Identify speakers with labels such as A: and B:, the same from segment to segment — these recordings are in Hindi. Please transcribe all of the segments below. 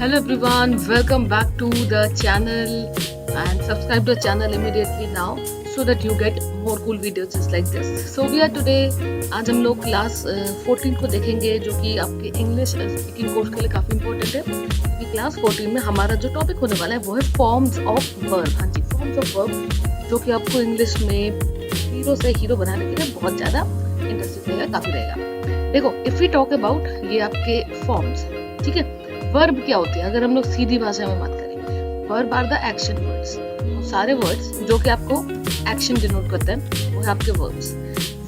A: Hello everyone, welcome back to the channel and subscribe to the channel immediately now so that you get more cool videos just like this. So we are today, आज हम लोग क्लास 14 को देखेंगे जो कि आपके इंग्लिश स्पीकिंग कोर्स के लिए काफ़ी इंपॉर्टेंट है क्योंकि क्लास 14 में हमारा जो टॉपिक होने वाला है वो है फॉर्म्स ऑफ वर्ब। हाँ जी, फॉर्म्स ऑफ वर्ब जो कि आपको इंग्लिश में हीरो से हीरो बनाने के लिए बहुत ज़्यादा इंटरेस्टिंग रहेगा, काफ़ी रहेगा। देखो, इफ़ वी टॉक अबाउट ये आपके फॉर्म्स, ठीक है। वर्ब क्या होती है अगर हम लोग सीधी भाषा में बात करें? Verb are the action words. सारे वर्ड्स जो कि आपको एक्शन डिनोट करते हैं वो है आपके वर्ब्स।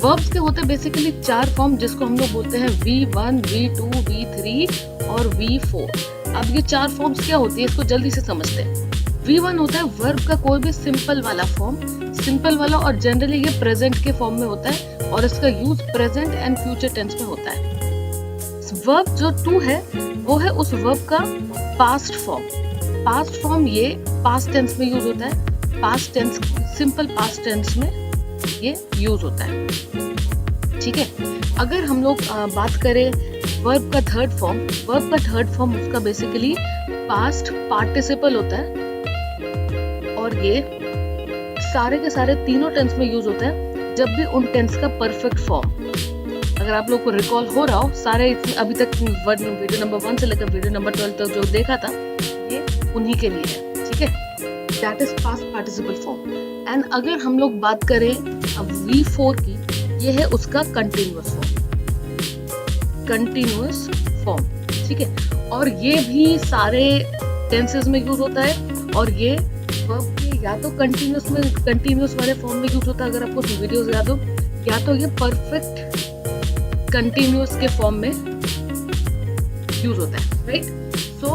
A: वर्ब्स के होते हैं बेसिकली 4 फॉर्म जिसको हम लोग बोलते हैं V1, V2, V3 और V4। अब ये 4 फॉर्म्स क्या होती है इसको जल्दी से समझते हैं। V1 होता है वर्ब का कोई भी सिंपल वाला फॉर्म, सिंपल वाला, और जनरली ये प्रेजेंट के फॉर्म में होता है और इसका use present and future tense में होता है। वर्ब जो 2 है वो है उस वर्ब का पास्ट फॉर्म। पास्ट फॉर्म ये पास्ट टेंस में यूज होता है, past tense, simple past tense में ये यूज होता है, ठीक है। अगर हम लोग बात करें वर्ब का थर्ड फॉर्म, वर्ब का थर्ड फॉर्म उसका बेसिकली पास्ट पार्टिसिपल होता है और ये सारे के सारे तीनों टेंस में यूज होता है जब भी उन टेंस का परफेक्ट फॉर्म, अगर आप लोग को रिकॉल हो रहा हो, सारे अभी तक वीडियो नंबर 1 से लेकर वीडियो नंबर 12 तक जो देखा था ये उन्हीं के लिए है, ठीक है। That is past participle form. And अगर हम लोग बात करें अब V4 की, ये है उसका कंटिन्यूअस फॉर्म, कंटिन्यूअस फॉर्म, ठीक है। और ये भी सारे टेंसेस में यूज होता है और ये वर्ब के या तो कंटिन्यूअस वाले फॉर्म में यूज होता है, अगर आपको वीडियोस याद हो, या तो ये परफेक्ट कंटिन्यूअस के फॉर्म में यूज होता है, राइट। सो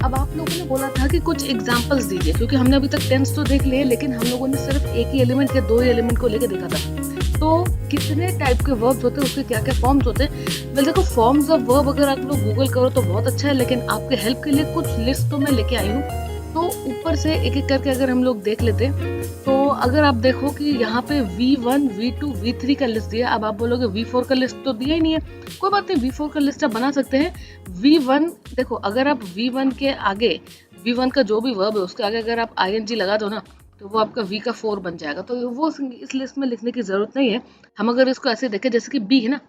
A: अब आप लोगों ने बोला था कि कुछ एग्जांपल्स दीजिए, क्योंकि हमने अभी तक टेंस तो देख लिए लेकिन हम लोगों ने सिर्फ एक ही एलिमेंट के 2 ही एलिमेंट को लेके देखा था। तो कितने टाइप के वर्ब्स होते हैं, उसके क्या क्या फॉर्म्स होते हैं। वेल देखो, फॉर्म्स ऑफ वर्ब अगर आप लोग गूगल करो तो बहुत अच्छा है, लेकिन आपके हेल्प के लिए कुछ लिस्ट तो मैं लेके आई हूँ। तो ऊपर से एक एक करके अगर हम लोग देख लेते हैं तो अगर आप देखो कि यहाँ पे V1, V2, V3 का लिस्ट दिया। अब आप बोलोगे V4 का लिस्ट तो दिया ही नहीं है, कोई बात नहीं, V4 का लिस्ट आप बना सकते हैं। V1 देखो, अगर आप V1 के आगे, V1 का जो भी वर्ब है उसके आगे अगर आप ing लगा दो ना तो वो आपका V का 4 बन जाएगा, तो वो इस लिस्ट में लिखने की जरूरत नहीं है। हम अगर इसको ऐसे देखें जैसे कि B है ना,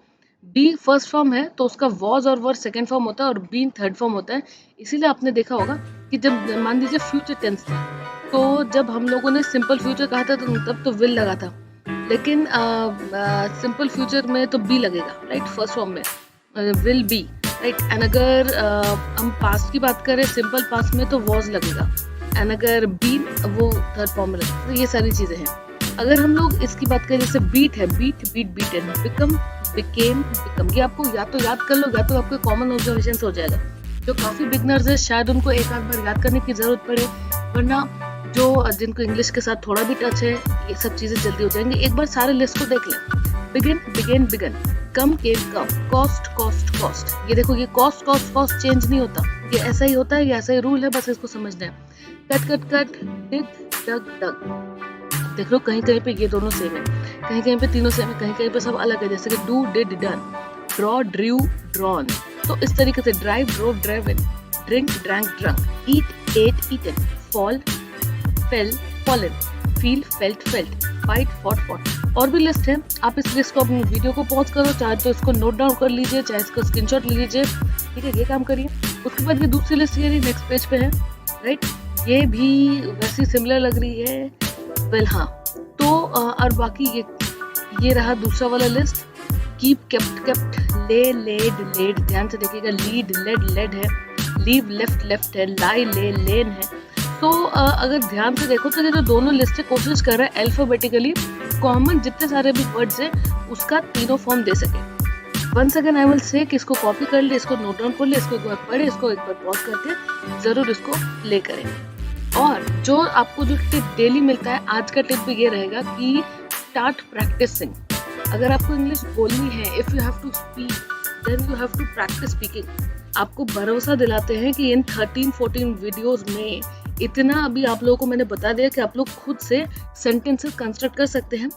A: बी फर्स्ट फॉर्म है तो उसका वॉज और वर सेकंड फॉर्म होता है और बीन थर्ड फॉर्म होता है। इसीलिए आपने देखा होगा कि जब मान लीजिए फ्यूचर टेंस था तो जब हम लोगों ने सिंपल फ्यूचर कहा था तो तब तो विल लगा था, लेकिन सिंपल फ्यूचर में तो बी लगेगा, राइट, फर्स्ट फॉर्म में विल बी, राइट। एंड अगर हम पास्ट की बात करें सिंपल पास्ट में तो वॉज लगेगा, एंड अगर बीन वो थर्ड फॉर्म में लगेगा। तो ये सारी चीजें हैं। अगर हम लोग इसकी बात करें जैसे बीट है, beat beaten, become became become, ये आपको या तो याद कर लो या तो आपको कॉमन ऑब्जर्वेशन हो जाएगा। जो काफी बिगनर्स है शायद उनको एक आध बार याद करने की जरूरत पड़े, वरना जो जिनको इंग्लिश के साथ थोड़ा भी टच है ये सब चीजें जल्दी हो जाएंगी। एक बार सारे लिस्ट को देख लें। बिगिन बिगेन बिगन, कम केम कम, कॉस्ट कॉस्ट कॉस्ट। ये देखो, ये कॉस्ट कॉस्ट कॉस्ट चेंज नहीं होता, ये ऐसा ही होता है, ये ऐसा ही रूल है, बस इसको समझना है। कट कट कट, डिग डग डग, देख लो कहीं कहीं पे ये दोनों सेम है, कहीं कहीं पे तीनों सेम है, कहीं कहीं पे सब अलग है, जैसे कि do did done, draw drew drawn. तो इस तरीके से drive drove driven, drink drank drunk, eat ate eaten, fall fell fallen, feel felt felt, fight fought fought. और भी लिस्ट है, आप इस लिस्ट को अपनी वीडियो को पॉज करो, चाहे तो इसको नोट डाउन कर लीजिए, चाहे इसको स्क्रीनशॉट ले लीजिए, ठीक है, ये काम करिए। उसके बाद ये दूसरी लिस्ट ये नेक्स्ट पेज पे है, राइट, ये भी वैसी सिमिलर लग रही है। वेल हाँ, तो और बाकी ये रहा दूसरा वाला लिस्ट। कीप केप्ट केप्ट, ले लेड लेड, ध्यान से देखिएगा, लीड लेड लेड है, लीव लेफ्ट लेफ्ट है, लाई ले लेन है। तो अगर ध्यान से देखो तो ये जो दोनों लिस्ट कोशिश कर रहा है अल्फाबेटिकली कॉमन जितने सारे भी वर्ड्स है उसका तीनों फॉर्म दे सके। Once again I will say कि इसको कॉपी कर ले, इसको नोट डाउन कर ले, इसको एक बार पढ़े, इसको एक बार पॉज करके जरूर इसको प्ले करें। और जो आपको जो टिप डेली मिलता है, आज का टिप भी ये रहेगा कि स्टार्ट प्रैक्टिसिंग। अगर आपको इंग्लिश बोलनी है, if you have to speak then you have to practise speaking. आपको भरोसा दिलाते हैं कि इन 13-14 वीडियोस में इतना अभी आप लोगों को मैंने बता दिया कि आप लोग खुद से सेंटेंसेस कंस्ट्रक्ट कर सकते हैं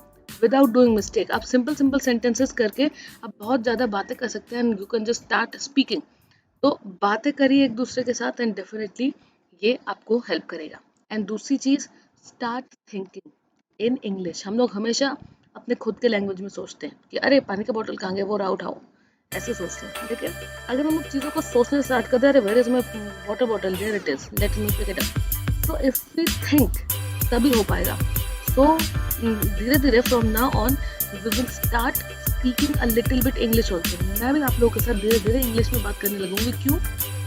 A: विदाउट डूइंग मिस्टेक। आप सिंपल सेंटेंसेस करके आप बहुत ज़्यादा बातें कर सकते हैं and you can just start speaking. तो बातें करिए एक दूसरे के साथ एंड डेफिनेटली ये आपको हेल्प करेगा। एंड दूसरी चीज़, स्टार्ट थिंकिंग इन इंग्लिश। हम लोग हमेशा अपने खुद के लैंग्वेज में सोचते हैं कि अरे पानी का बोतल कहाँ गया, वो रहा उठाओ, ऐसे सोचते हैं। लेकिन अगर हम लोग चीज़ों को सोचने स्टार्ट कर दें, अरे where is my water bottle, there it is, let me pick it up. So if we think तभी हो पाएगा। सो धीरे धीरे from now on we will start speaking a little bit English also. मैं भी आप लोगों के साथ धीरे धीरे इंग्लिश में बात करने लगूंगी। क्यों?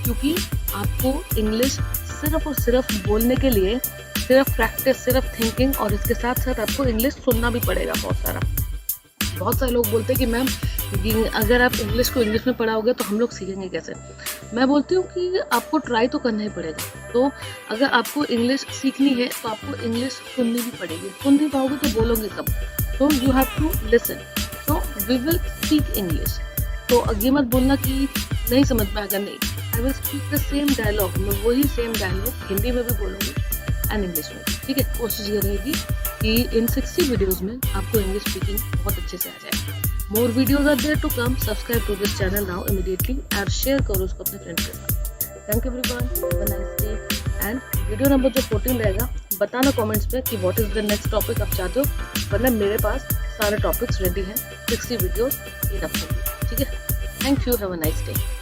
A: क्योंकि आपको इंग्लिश सिर्फ और सिर्फ बोलने के लिए सिर्फ प्रैक्टिस, सिर्फ थिंकिंग, और इसके साथ साथ आपको इंग्लिश सुनना भी पड़ेगा बहुत सारा। बहुत सारे लोग बोलते हैं कि मैम अगर आप इंग्लिश को इंग्लिश में पढ़ाओगे तो हम लोग सीखेंगे कैसे। मैं बोलती हूँ कि आपको ट्राई तो करना ही पड़ेगा। तो अगर आपको इंग्लिश सीखनी है तो आपको इंग्लिश सुननी भी पड़ेगी। सुन नहीं पाओगे तो बोलोगे कब? तो यू हैव टू लिसन। तो वी विल स्पीक इंग्लिश। तो ये मत बोलना कि नहीं समझ में आएगा, नहीं। I will speak the same dialogue, मैं वही सेम डायलॉग हिंदी में भी बोलूँगी एंड इंग्लिश में। ठीक है, कोशिश ये रहेगी कि इन 60 वीडियोस में आपको इंग्लिश स्पीकिंग बहुत अच्छे से आ जाए। More videos are there to come. Subscribe to this channel now immediately और शेयर करो उसको अपने फ्रेंड के साथ। Thank you everyone, have a nice day. And video number जो 14 रहेगा, बताना कमेंट्स में कि what is the next topic आप चाहते हो, वरना मेरे पास सारे टॉपिक्स रेडी हैं। 60 वीडियोस इनफ होंगे। ठीक है, thank you, have a nice day.